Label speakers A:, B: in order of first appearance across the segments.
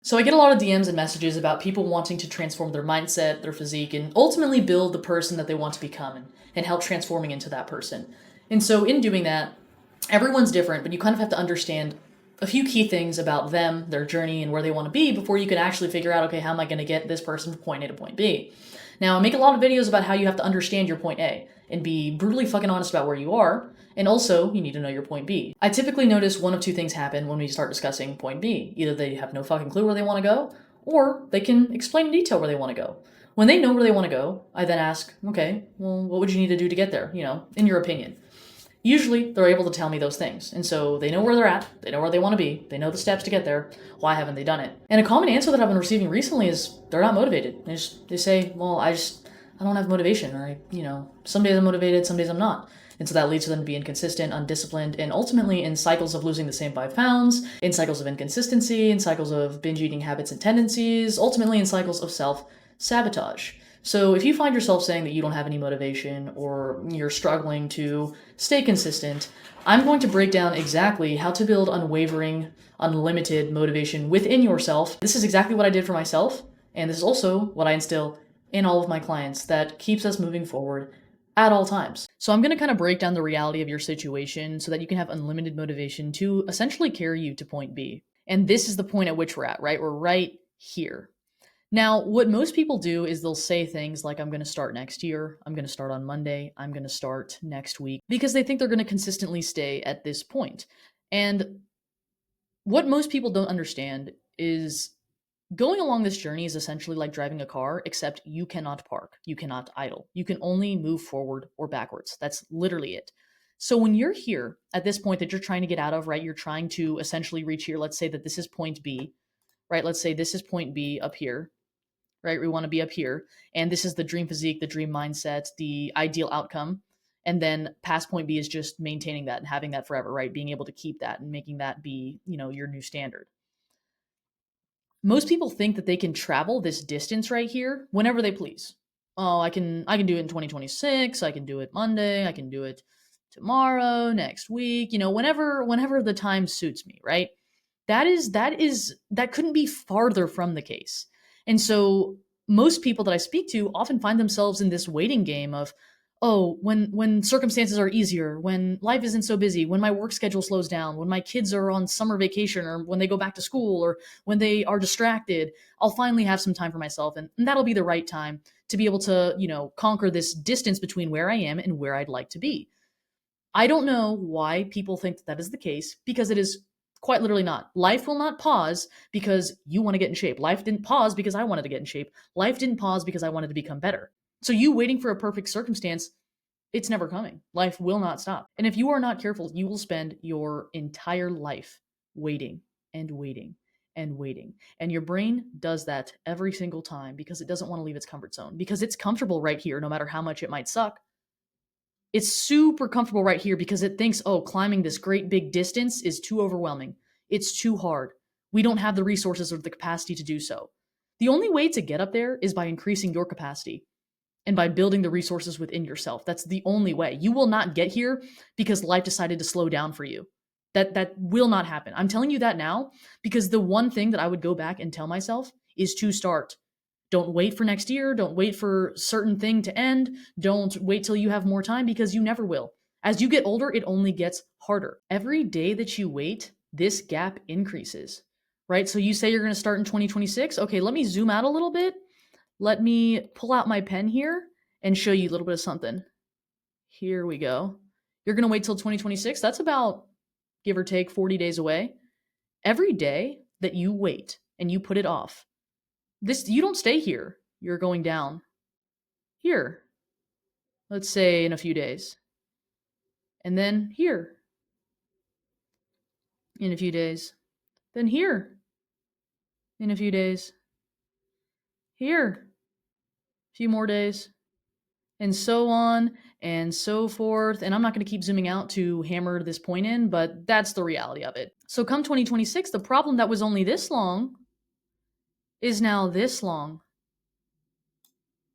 A: So I get a lot of DMs and messages about people wanting to transform their mindset, their physique, and ultimately build the person that they want to become and help transforming into that person. And so in doing that, everyone's different, but you kind of have to understand a few key things about them, their journey, and where they want to be before you can actually figure out, okay, how am I going to get this person from point A to point B? Now, I make a lot of videos about how you have to understand your point A and be brutally fucking honest about where you are, and also you need to know your point B. I typically notice one of two things happen when we start discussing point B. Either they have no fucking clue where they want to go, or they can explain in detail where they want to go. When they know where they want to go, I then ask, okay, well, what would you need to do to get there, in your opinion? Usually, they're able to tell me those things. And so they know where they're at, they know where they want to be, they know the steps to get there. Why haven't they done it? And a common answer that I've been receiving recently is they're not motivated. They say, well, I don't have motivation, or some days I'm motivated, some days I'm not. And so that leads to them to be inconsistent, undisciplined, and ultimately in cycles of losing the same 5 pounds, in cycles of inconsistency, in cycles of binge eating habits and tendencies, ultimately in cycles of self-sabotage. So if you find yourself saying that you don't have any motivation or you're struggling to stay consistent, I'm going to break down exactly how to build unwavering, unlimited motivation within yourself. This is exactly what I did for myself, and this is also what I instill in all of my clients that keeps us moving forward at all times. So I'm going to kind of break down the reality of your situation so that you can have unlimited motivation to essentially carry you to point B. And this is the point at which we're at, right? We're right here. Now, what most people do is they'll say things like, I'm going to start next year, I'm going to start on Monday, I'm going to start next week, because they think they're going to consistently stay at this point. And what most people don't understand is going along this journey is essentially like driving a car, except you cannot park, you cannot idle. You can only move forward or backwards. That's literally it. So when you're here at this point that you're trying to get out of, right, you're trying to essentially reach here. Let's say that this is point B, right? Let's say this is point B up here, right? We want to be up here. And this is the dream physique, the dream mindset, the ideal outcome. And then past point B is just maintaining that and having that forever, right? Being able to keep that and making that be, your new standard. Most people think that they can travel this distance right here whenever they please. Oh, I can do it in 2026, I can do it Monday, I can do it tomorrow, next week, whenever the time suits me, right? That couldn't be farther from the case. And so most people that I speak to often find themselves in this waiting game of, oh, when circumstances are easier, when life isn't so busy, when my work schedule slows down, when my kids are on summer vacation, or when they go back to school, or when they are distracted, I'll finally have some time for myself, and that'll be the right time to be able to, conquer this distance between where I am and where I'd like to be. I don't know why people think that is the case, because it is quite literally not. Life will not pause because you want to get in shape. Life didn't pause because I wanted to get in shape. Life didn't pause because I wanted to become better. So you waiting for a perfect circumstance, it's never coming. Life will not stop. And if you are not careful, you will spend your entire life waiting and waiting and waiting. And your brain does that every single time because it doesn't want to leave its comfort zone, because it's comfortable right here, no matter how much it might suck. It's super comfortable right here because it thinks, oh, climbing this great big distance is too overwhelming. It's too hard. We don't have the resources or the capacity to do so. The only way to get up there is by increasing your capacity and by building the resources within yourself. That's the only way. You will not get here because life decided to slow down for you. That will not happen. I'm telling you that now because the one thing that I would go back and tell myself is to start. Don't wait for next year. Don't wait for certain thing to end. Don't wait till you have more time, because you never will. As you get older, it only gets harder. Every day that you wait, this gap increases, right? So you say you're going to start in 2026. Okay, let me zoom out a little bit. Let me pull out my pen here and show you a little bit of something. Here we go. You're going to wait till 2026. That's about, give or take, 40 days away. Every day that you wait and you put it off, you don't stay here. You're going down. Here. Let's say in a few days. And then here. In a few days. Then here. In a few days. Here. A few more days. And so on and so forth. And I'm not going to keep zooming out to hammer this point in, but that's the reality of it. So come 2026, the problem that was only this long is now this long.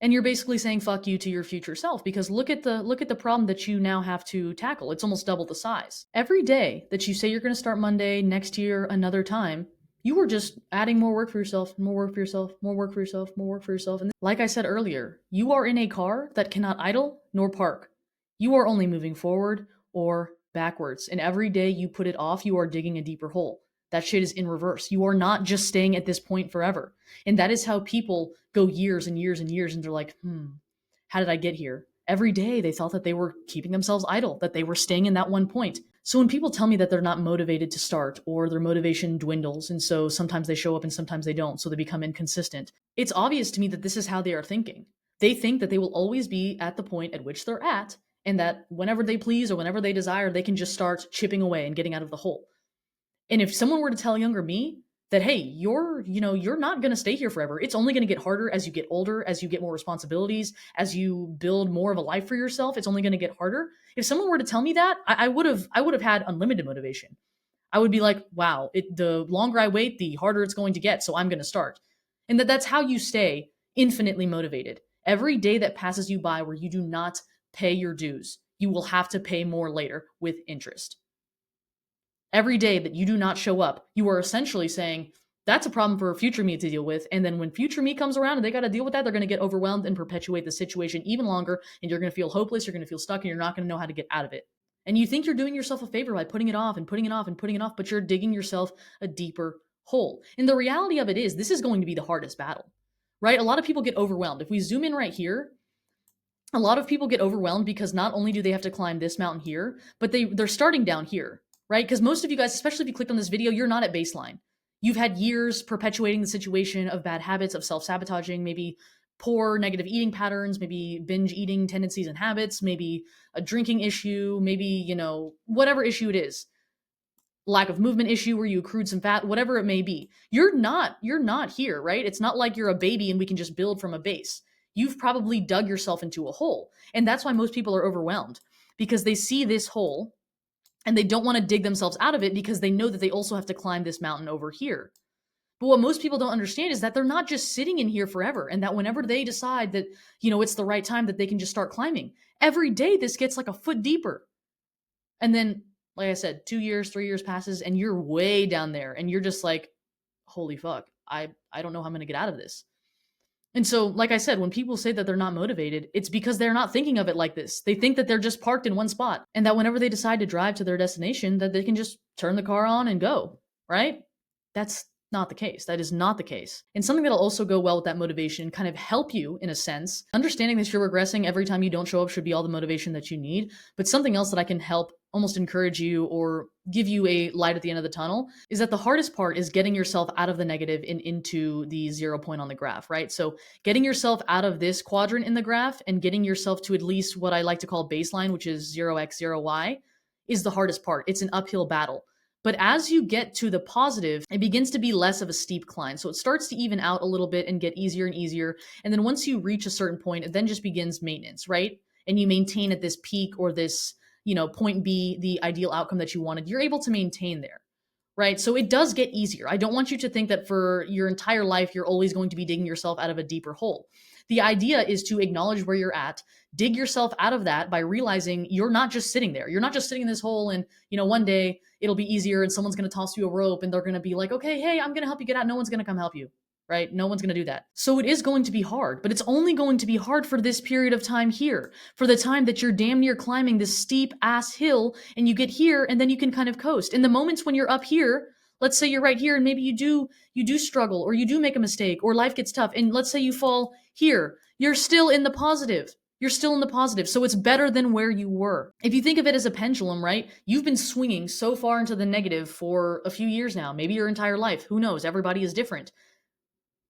A: And you're basically saying fuck you to your future self, because look at the problem that you now have to tackle. It's almost double the size. Every day that you say you're going to start Monday, next year, another time, You were just adding more work for yourself, more work for yourself, more work for yourself, more work for yourself. And like I said earlier, you are in a car that cannot idle nor park. You are only moving forward or backwards. And every day you put it off, you are digging a deeper hole. That shit is in reverse. You are not just staying at this point forever. And that is how people go years and years and years and they're like, how did I get here? Every day they thought that they were keeping themselves idle, that they were staying in that one point. So when people tell me that they're not motivated to start or their motivation dwindles, and so sometimes they show up and sometimes they don't, so they become inconsistent, it's obvious to me that this is how they are thinking. They think that they will always be at the point at which they're at, and that whenever they please or whenever they desire, they can just start chipping away and getting out of the hole. And if someone were to tell younger me that, hey, you're not going to stay here forever. It's only going to get harder as you get older, as you get more responsibilities, as you build more of a life for yourself. It's only going to get harder. If someone were to tell me that, I would have had unlimited motivation. I would be like, wow, the longer I wait, the harder it's going to get. So I'm going to start. And that's how you stay infinitely motivated. Every day that passes you by where you do not pay your dues, you will have to pay more later with interest. Every day that you do not show up, you are essentially saying, that's a problem for future me to deal with. And then when future me comes around and they got to deal with that, they're going to get overwhelmed and perpetuate the situation even longer. And you're going to feel hopeless. You're going to feel stuck and you're not going to know how to get out of it. And you think you're doing yourself a favor by putting it off and putting it off and putting it off, but you're digging yourself a deeper hole. And the reality of it is, this is going to be the hardest battle, right? A lot of people get overwhelmed. If we zoom in right here, a lot of people get overwhelmed because not only do they have to climb this mountain here, but they're starting down here, right? Because most of you guys, especially if you clicked on this video, you're not at baseline. You've had years perpetuating the situation of bad habits, of self-sabotaging, maybe poor negative eating patterns, maybe binge eating tendencies and habits, maybe a drinking issue, maybe, whatever issue it is. Lack of movement issue where you accrued some fat, whatever it may be. You're not here, right? It's not like you're a baby and we can just build from a base. You've probably dug yourself into a hole. And that's why most people are overwhelmed, because they see this hole and they don't want to dig themselves out of it because they know that they also have to climb this mountain over here. But what most people don't understand is that they're not just sitting in here forever, and that whenever they decide that, it's the right time, that they can just start climbing. Every day this gets like a foot deeper. And then, like I said, 2 years, 3 years passes and you're way down there and you're just like, holy fuck, I don't know how I'm going to get out of this. And so, like I said, when people say that they're not motivated, it's because they're not thinking of it like this. They think that they're just parked in one spot and that whenever they decide to drive to their destination, that they can just turn the car on and go, right? That's not the case. That is not the case. And something that'll also go well with that motivation, kind of help you in a sense, understanding that you're regressing every time you don't show up should be all the motivation that you need. But something else that I can help almost encourage you or give you a light at the end of the tunnel is that the hardest part is getting yourself out of the negative and into the 0 point on the graph, right? So getting yourself out of this quadrant in the graph and getting yourself to at least what I like to call baseline, which is 0x, 0y, is the hardest part. It's an uphill battle. But as you get to the positive, it begins to be less of a steep climb. So it starts to even out a little bit and get easier and easier. And then once you reach a certain point, it then just begins maintenance, right? And you maintain at this peak or this, point B, the ideal outcome that you wanted. You're able to maintain there, right? So it does get easier. I don't want you to think that for your entire life, you're always going to be digging yourself out of a deeper hole. The idea is to acknowledge where you're at, dig yourself out of that by realizing you're not just sitting there. You're not just sitting in this hole and, one day it'll be easier and someone's going to toss you a rope and they're going to be like, okay, hey, I'm going to help you get out. No one's going to come help you, right? No one's going to do that. So it is going to be hard, but it's only going to be hard for this period of time here, for the time that you're damn near climbing this steep ass hill and you get here and then you can kind of coast. In the moments when you're up here, let's say you're right here and maybe you do struggle or you do make a mistake or life gets tough. And let's say you fall here, you're still in the positive. You're still in the positive. So it's better than where you were. If you think of it as a pendulum, right? You've been swinging so far into the negative for a few years now, maybe your entire life. Who knows? Everybody is different.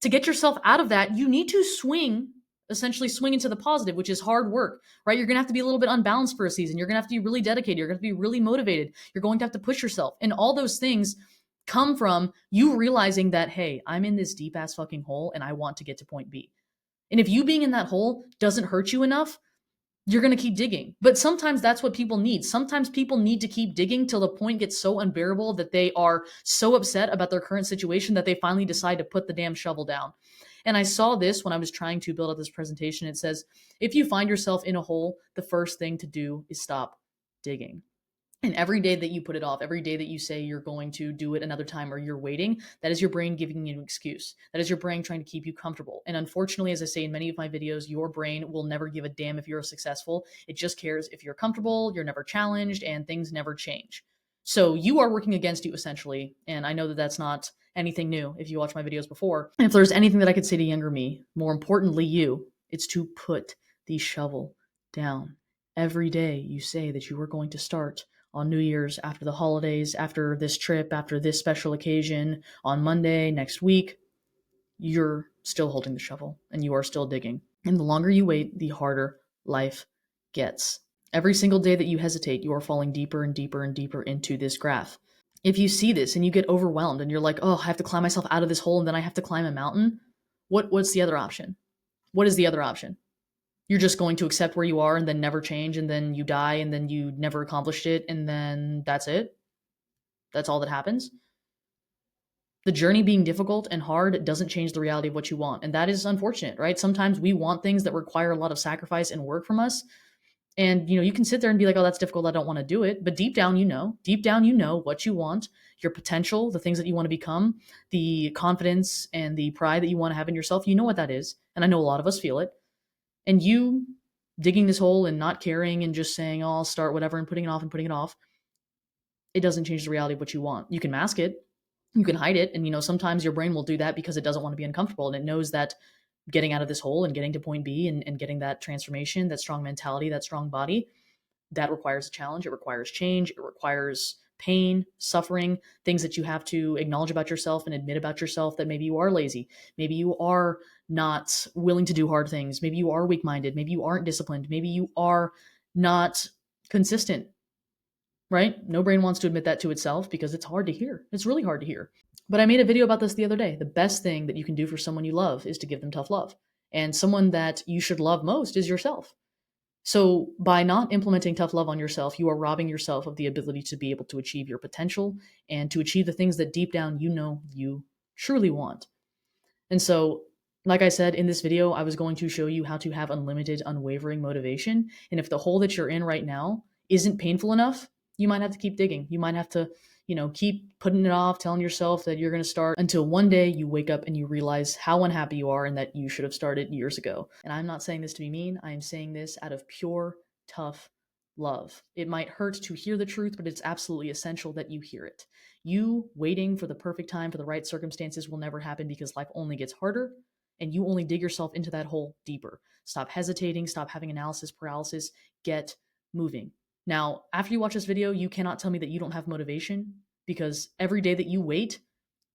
A: To get yourself out of that, you need to essentially swing into the positive, which is hard work, right? You're going to have to be a little bit unbalanced for a season. You're going to have to be really dedicated. You're going to have to be really motivated. You're going to have to push yourself. And all those things come from you realizing that, hey, I'm in this deep ass fucking hole and I want to get to point B. And if you being in that hole doesn't hurt you enough, you're going to keep digging. But sometimes that's what people need. Sometimes people need to keep digging till the point gets so unbearable that they are so upset about their current situation that they finally decide to put the damn shovel down. And I saw this when I was trying to build up this presentation. It says, if you find yourself in a hole, the first thing to do is stop digging. And every day that you put it off, every day that you say you're going to do it another time or you're waiting, that is your brain giving you an excuse. That is your brain trying to keep you comfortable. And unfortunately, as I say in many of my videos, your brain will never give a damn if you're successful. It just cares if you're comfortable, you're never challenged, and things never change. So you are working against you essentially. And I know that that's not anything new if you watch my videos before. And if there's anything that I could say to younger me, more importantly, you, it's to put the shovel down. Every day you say that you are going to start on New Year's, after the holidays, after this trip, after this special occasion, on Monday, next week, you're still holding the shovel and you are still digging. And the longer you wait, the harder life gets. Every single day that you hesitate, you are falling deeper and deeper and deeper into this graph. If you see this and you get overwhelmed and you're like, oh, I have to climb myself out of this hole and then I have to climb a mountain, what's the other option? What is the other option? You're just going to accept where you are and then never change, and then you die and then you never accomplished it, and then that's it. That's all that happens. The journey being difficult and hard doesn't change the reality of what you want. And that is unfortunate, right? Sometimes we want things that require a lot of sacrifice and work from us. And you can sit there and be like, oh, that's difficult, I don't want to do it. But deep down, you know what you want, your potential, the things that you want to become, the confidence and the pride that you want to have in yourself. You know what that is. And I know a lot of us feel it. And you digging this hole and not caring and just saying, oh, I'll start whatever and putting it off, it doesn't change the reality of what you want. You can mask it, you can hide it. And, sometimes your brain will do that because it doesn't want to be uncomfortable. And it knows that getting out of this hole and getting to point B and getting that transformation, that strong mentality, that strong body, that requires a challenge. It requires change. It requires pain, suffering, things that you have to acknowledge about yourself and admit about yourself, that maybe you are lazy. Maybe you are not willing to do hard things. Maybe you are weak-minded. Maybe you aren't disciplined. Maybe you are not consistent, right? No brain wants to admit that to itself because it's hard to hear. It's really hard to hear. But I made a video about this the other day. The best thing that you can do for someone you love is to give them tough love. And someone that you should love most is yourself. So by not implementing tough love on yourself, you are robbing yourself of the ability to be able to achieve your potential and to achieve the things that deep down you truly want. And so, like I said in this video, I was going to show you how to have unlimited, unwavering motivation. And if the hole that you're in right now isn't painful enough, you might have to keep digging. You might have to, keep putting it off, telling yourself that you're going to start until one day you wake up and you realize how unhappy you are and that you should have started years ago. And I'm not saying this to be mean. I am saying this out of pure, tough love. It might hurt to hear the truth, but it's absolutely essential that you hear it. You waiting for the perfect time, for the right circumstances will never happen because life only gets harder and you only dig yourself into that hole deeper. Stop hesitating, stop having analysis paralysis, get moving. Now, after you watch this video, you cannot tell me that you don't have motivation because every day that you wait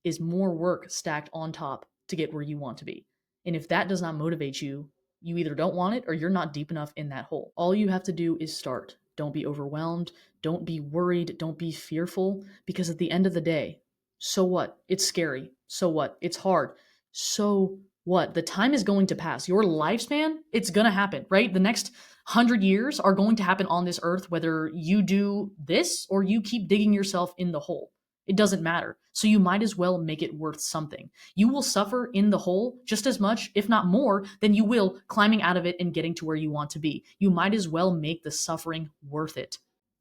A: is more work stacked on top to get where you want to be. And if that does not motivate you, you either don't want it or you're not deep enough in that hole. All you have to do is start. Don't be overwhelmed. Don't be worried. Don't be fearful because at the end of the day, so what? It's scary. So what? It's hard. So what? The time is going to pass. Your lifespan, it's going to happen, right? The next 100 years are going to happen on this earth, whether you do this or you keep digging yourself in the hole. It doesn't matter. So you might as well make it worth something. You will suffer in the hole just as much, if not more, than you will climbing out of it and getting to where you want to be. You might as well make the suffering worth it.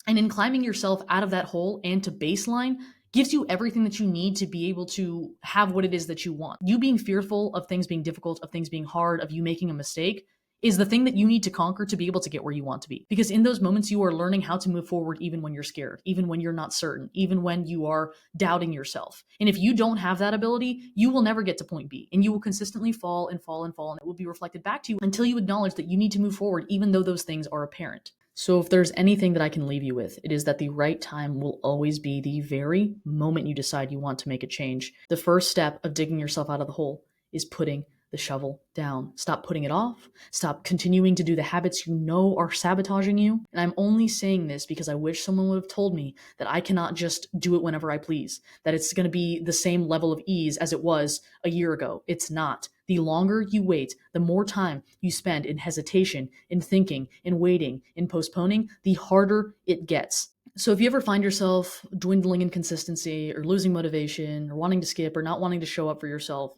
A: And in climbing yourself out of that hole and to baseline gives you everything that you need to be able to have what it is that you want. You being fearful of things being difficult, of things being hard, of you making a mistake, is the thing that you need to conquer to be able to get where you want to be. Because in those moments, you are learning how to move forward even when you're scared, even when you're not certain, even when you are doubting yourself. And if you don't have that ability, you will never get to point B and you will consistently fall and fall and fall, and it will be reflected back to you until you acknowledge that you need to move forward, even though those things are apparent. So if there's anything that I can leave you with, it is that the right time will always be the very moment you decide you want to make a change. The first step of digging yourself out of the hole is putting the shovel down. Stop putting it off. Stop continuing to do the habits you know are sabotaging you. And I'm only saying this because I wish someone would have told me that I cannot just do it whenever I please, that it's going to be the same level of ease as it was a year ago. It's not. The longer you wait, the more time you spend in hesitation, in thinking, in waiting, in postponing, the harder it gets. So if you ever find yourself dwindling in consistency or losing motivation or wanting to skip or not wanting to show up for yourself,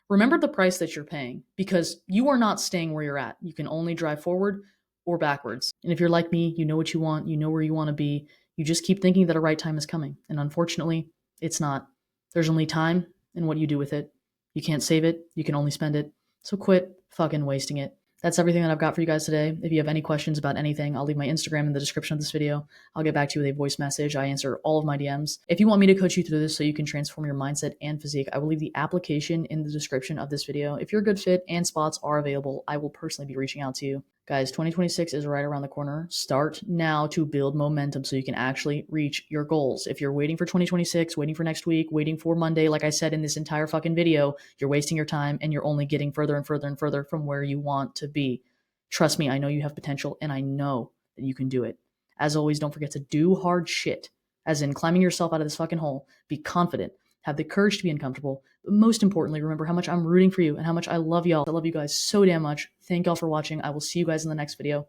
A: remember the price that you're paying because you are not staying where you're at. You can only drive forward or backwards. And if you're like me, you know what you want, you know where you want to be, You just keep thinking that a right time is coming. And unfortunately, it's not. There's only time and what you do with it. You can't save it. You can only spend it. So quit fucking wasting it. That's everything that I've got for you guys today. If you have any questions about anything, I'll leave my Instagram in the description of this video. I'll get back to you with a voice message. I answer all of my DMs. If you want me to coach you through this so you can transform your mindset and physique, I will leave the application in the description of this video. If you're a good fit and spots are available, I will personally be reaching out to you. Guys, 2026 is right around the corner. Start now to build momentum so you can actually reach your goals. If you're waiting for 2026, waiting for next week, waiting for Monday, like I said in this entire fucking video, you're wasting your time and you're only getting further and further and further from where you want to be. Trust me, I know you have potential and I know that you can do it. As always, don't forget to do hard shit, as in climbing yourself out of this fucking hole. Be confident. Have the courage to be uncomfortable. But most importantly, remember how much I'm rooting for you and how much I love y'all. I love you guys so damn much. Thank y'all for watching. I will see you guys in the next video.